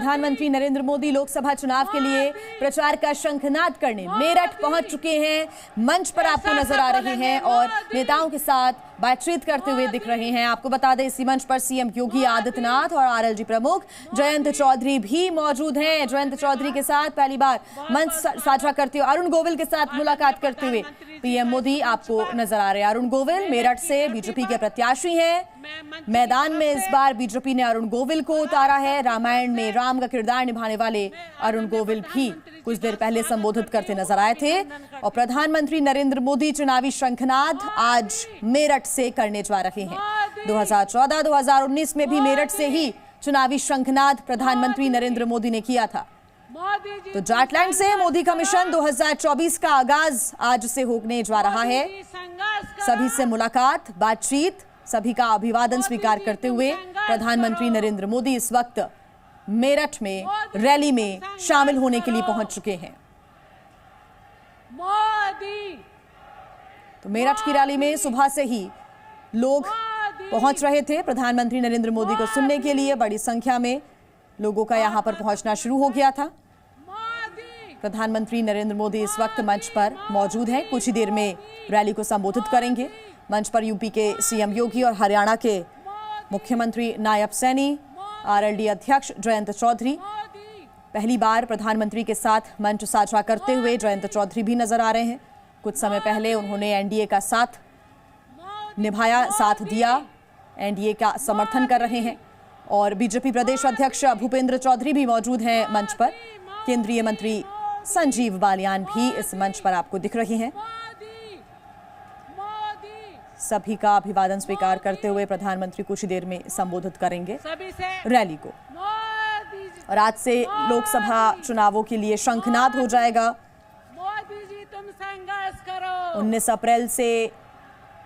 प्रधानमंत्री नरेंद्र मोदी लोकसभा चुनाव के लिए प्रचार का शंखनाद करने मेरठ पहुंच चुके हैं। मंच पर आपको नजर आ रहे हैं और नेताओं के साथ बातचीत करते हुए दिख रहे हैं। आपको बता दें, इसी मंच पर सीएम योगी आदित्यनाथ और आरएलडी प्रमुख जयंत चौधरी भी मौजूद हैं। जयंत चौधरी के साथ पहली बार मंच साझा करते हुए, अरुण गोविल के साथ मुलाकात करते हुए पीएम मोदी आपको नजर आ रहे हैं। अरुण गोविल मेरठ से बीजेपी के प्रत्याशी हैं। मैदान में इस बार बीजेपी ने अरुण गोविल को उतारा है। रामायण में राम का किरदार निभाने वाले अरुण गोविल भी कुछ देर पहले संबोधित करते नजर आए थे। और प्रधानमंत्री नरेंद्र मोदी चुनावी शंखनाद आज मेरठ से करने जा रहे हैं। 2014-2019 में भी मेरठ से ही चुनावी शंखनाद प्रधानमंत्री नरेंद्र मोदी ने किया था। तो जाटलैंड से मोदी का मिशन 2024 का आगाज आज से होने जा रहा है। सभी से मुलाकात, बातचीत, सभी का अभिवादन स्वीकार करते हुए प्रधानमंत्री नरेंद्र मोदी इस वक्त मेरठ में रैली में शामिल होने के लिए पहुंच चुके हैं। तो मेरठ की रैली में सुबह से ही लोग पहुंच रहे थे। प्रधानमंत्री नरेंद्र मोदी को सुनने के लिए बड़ी संख्या में लोगों का यहां पर पहुंचना शुरू हो गया था। प्रधानमंत्री नरेंद्र मोदी इस वक्त मंच पर मौजूद हैं। कुछ ही देर में रैली को संबोधित करेंगे। मंच पर यूपी के सीएम योगी और हरियाणा के मुख्यमंत्री नायब सैनी, आरएलडी अध्यक्ष जयंत चौधरी पहली बार प्रधानमंत्री के साथ मंच साझा करते हुए जयंत चौधरी भी नजर आ रहे हैं। कुछ समय पहले उन्होंने एनडीए का साथ निभाया, साथ दिया, एनडीए का समर्थन कर रहे हैं। और बीजेपी प्रदेश अध्यक्ष भूपेंद्र चौधरी भी मौजूद हैं मंच पर। केंद्रीय मंत्री संजीव बालियान भी इस मंच पर आपको दिख रहे हैं। सभी का अभिवादन स्वीकार करते हुए प्रधानमंत्री कुछ ही देर में संबोधित करेंगे रैली को। और आज से लोकसभा चुनावों के लिए शंखनाद हो जाएगा। 19 अप्रैल से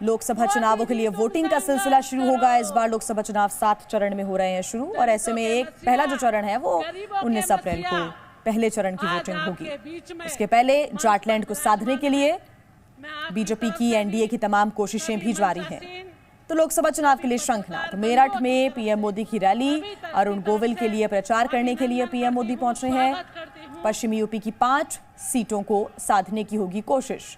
लोकसभा चुनावों के लिए वोटिंग का सिलसिला शुरू होगा। इस बार लोकसभा चुनाव 7 चरण में हो रहे हैं शुरू, और ऐसे में एक पहला जो चरण है वो 19 अप्रैल को पहले चरण की वोटिंग होगी। इसके पहले जाटलैंड को साधने के लिए बीजेपी की, एनडीए की तमाम कोशिशें भी जारी हैं। तो लोकसभा चुनाव के लिए शंखनाद। मेरठ में पीएम मोदी की रैली, अरुण गोविल के लिए प्रचार करने के लिए पीएम मोदी पहुंचे हैं। पश्चिमी यूपी की 5 सीटों को साधने की होगी कोशिश।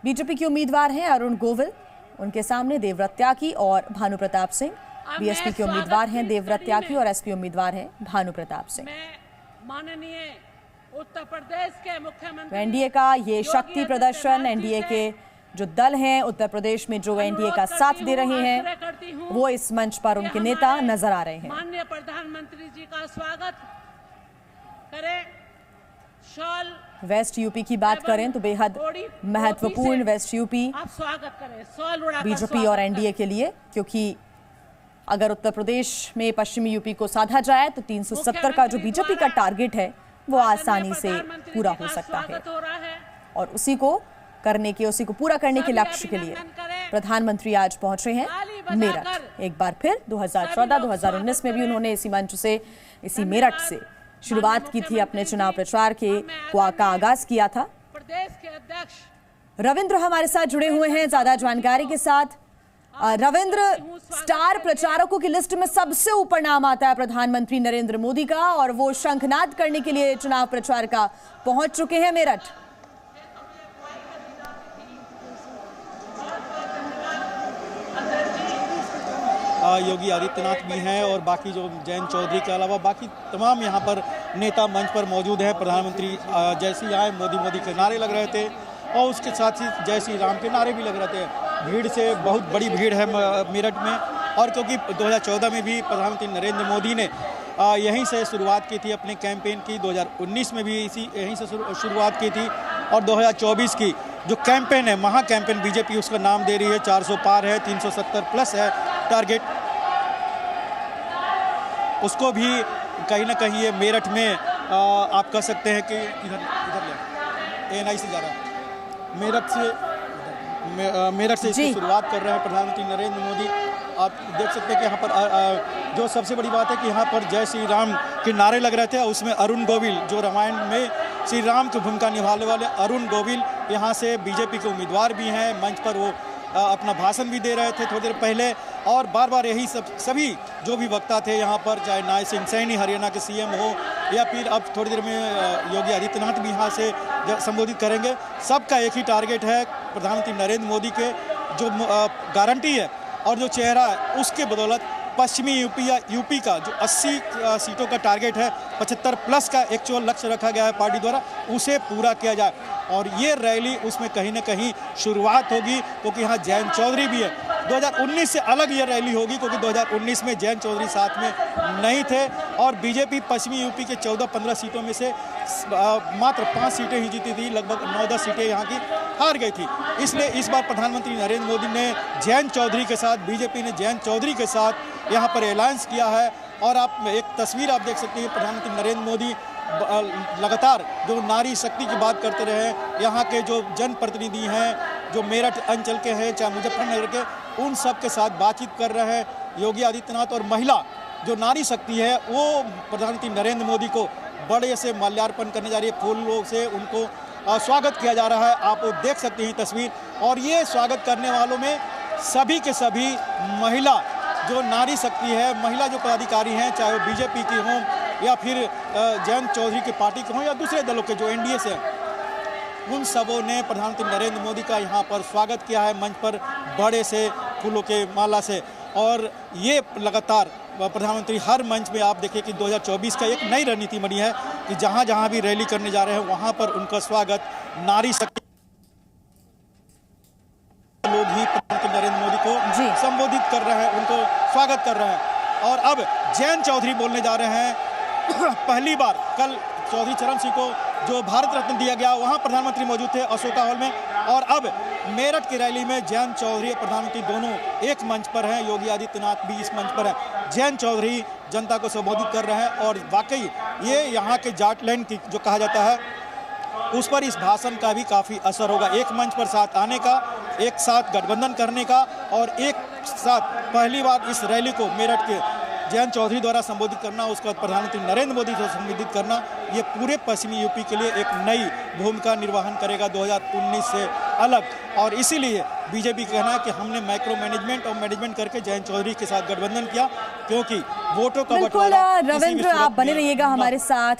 बीजेपी के उम्मीदवार हैं अरुण गोविल, उनके सामने देवव्रत त्यागी और भानु प्रताप सिंह। बीएसपी के उम्मीदवार हैं देवव्रत त्यागी और एसपी उम्मीदवार हैं भानु प्रताप सिंह। माननीय उत्तर प्रदेश के मुख्यमंत्री एनडीए का ये शक्ति प्रदर्शन, एनडीए के जो दल हैं उत्तर प्रदेश में जो एनडीए का साथ दे रहे हैं, वो इस मंच पर उनके नेता नजर आ रहे हैं। माननीय प्रधानमंत्री जी का स्वागत करें। शॉल वेस्ट यूपी की बात करें तो बेहद महत्वपूर्ण वेस्ट यूपी आप स्वागत करें शॉल बीजेपी और एनडीए के लिए, क्योंकि अगर उत्तर प्रदेश में पश्चिमी यूपी को साधा जाए तो 370 का जो बीजेपी का टारगेट है वो आसानी से पूरा हो सकता है। और उसी को पूरा करने के लक्ष्य के लिए प्रधानमंत्री आज पहुंचे हैं मेरठ। एक बार फिर 2014-2019 में भी उन्होंने इसी मंच से, इसी मेरठ से शुरुआत की थी, अपने चुनाव प्रचार का आगाज किया था। रविंद्र हमारे साथ जुड़े हुए हैं ज्यादा जानकारी के साथ। रविंद्र, स्टार प्रचारकों की लिस्ट में सबसे ऊपर नाम आता है प्रधानमंत्री नरेंद्र मोदी का, और वो शंखनाद करने के लिए चुनाव प्रचार का पहुंच चुके हैं मेरठ। योगी आदित्यनाथ भी हैं और बाकी जो जयंत चौधरी के अलावा बाकी तमाम यहाँ पर नेता मंच पर मौजूद हैं। प्रधानमंत्री जैसे ही आए मोदी मोदी के नारे लग रहे थे और उसके साथ ही जय श्री राम के नारे भी लग रहे थे। भीड़ से बहुत बड़ी भीड़ है मेरठ में, और क्योंकि 2014 में भी प्रधानमंत्री नरेंद्र मोदी ने यहीं से शुरुआत की थी अपने कैंपेन की, 2019 में भी यहीं से शुरुआत की थी, और 2024 की जो कैंपेन है, महा कैंपेन बीजेपी उसका नाम दे रही है, 400 पार है, 370 प्लस है टारगेट, उसको भी कहीं ना कहीं ये मेरठ में आप कह सकते हैं कि इधर एएनआई से जा रहा है। मेरठ से इसकी शुरुआत कर रहे हैं प्रधानमंत्री नरेंद्र मोदी। आप देख सकते हैं कि यहाँ पर जो सबसे बड़ी बात है कि यहाँ पर जय श्री राम के नारे लग रहे थे, उसमें अरुण गोविल जो रामायण में श्री राम की भूमिका निभाने वाले अरुण गोविल यहाँ से बीजेपी के उम्मीदवार भी हैं। मंच पर वो अपना भाषण भी दे रहे थे थोड़ी देर पहले, और बार बार यही सभी जो भी वक्ता थे यहाँ पर, चाहे नायब सिंह सैनी हरियाणा के सीएम हो या फिर अब थोड़ी देर में योगी आदित्यनाथ भी यहाँ से संबोधित करेंगे, सबका एक ही टारगेट है, प्रधानमंत्री नरेंद्र मोदी के जो गारंटी है और जो चेहरा है उसके बदौलत पश्चिमी यूपी का जो 80 सीटों का टारगेट है, 75 प्लस का एक्चुअल लक्ष्य रखा गया है पार्टी द्वारा, उसे पूरा किया जाए। और ये रैली उसमें कहीं ना कहीं शुरुआत होगी, क्योंकि यहाँ जयंत चौधरी भी है। 2019 से अलग ये रैली होगी, क्योंकि 2019 में जयंत चौधरी साथ में नहीं थे और बीजेपी पश्चिमी यूपी के 14-15 सीटों में से मात्र 5 सीटें ही जीती थी, लगभग 9-10 सीटें यहाँ की हार गई थी। इसलिए इस बार प्रधानमंत्री नरेंद्र मोदी ने जयंत चौधरी के साथ, बीजेपी ने जयंत चौधरी के साथ यहाँ पर अलायंस किया है। और आप एक तस्वीर आप देख सकते हैं, प्रधानमंत्री नरेंद्र मोदी लगातार जो नारी शक्ति की बात करते रहे, यहाँ के जो जनप्रतिनिधि हैं, जो मेरठ अंचल के हैं, चाहे मुजफ्फरनगर के, उन सब के साथ बातचीत कर रहे हैं योगी आदित्यनाथ। और महिला जो नारी शक्ति है वो प्रधानमंत्री नरेंद्र मोदी को बड़े से माल्यार्पण करने जा रही है, फूलों से उनको स्वागत किया जा रहा है। आप देख सकते हैं तस्वीर। और ये स्वागत करने वालों में सभी के सभी महिला जो नारी शक्ति है, महिला जो पदाधिकारी हैं, चाहे वो बीजेपी की हों या फिर जयंत चौधरी की पार्टी के हों या दूसरे दलों के जो एनडीए से हैं, उन सबों ने प्रधानमंत्री नरेंद्र मोदी का यहाँ पर स्वागत किया है मंच पर बड़े से फूलों के माला से। और ये लगातार प्रधानमंत्री हर मंच में आप देखिए कि 2024 का एक नई रणनीति बनी है कि जहाँ जहाँ भी रैली करने जा रहे हैं वहाँ पर उनका स्वागत नारी शक्ति लोग ही प्रधानमंत्री नरेंद्र मोदी को संबोधित कर रहे हैं, उनको स्वागत कर रहे हैं। और अब जयंत चौधरी बोलने जा रहे हैं। पहली बार कल चौधरी चरण सिंह को जो भारत रत्न दिया गया वहां प्रधानमंत्री मौजूद थे अशोका हॉल में, और अब मेरठ की रैली में जयंत चौधरी और प्रधानमंत्री दोनों एक मंच पर हैं, योगी आदित्यनाथ भी इस मंच पर हैं। जयंत चौधरी जनता को संबोधित कर रहे हैं और वाकई ये यहाँ के जाटलैंड की जो कहा जाता है उस पर इस भाषण का भी काफ़ी असर होगा। एक मंच पर साथ आने का, एक साथ गठबंधन करने का और एक साथ पहली बार इस रैली को मेरठ के जयंत चौधरी द्वारा संबोधित करना, उसका प्रधानमंत्री नरेंद्र मोदी से संबोधित करना, ये पूरे पश्चिमी यूपी के लिए एक नई भूमिका निर्वहन करेगा 2019 से अलग। और इसीलिए बीजेपी का कहना है कि हमने माइक्रो मैनेजमेंट और मैनेजमेंट करके जयंत चौधरी के साथ गठबंधन किया, क्योंकि वोटों का बंटवारा। रविंद्र, आप बने रहिएगा हमारे साथ।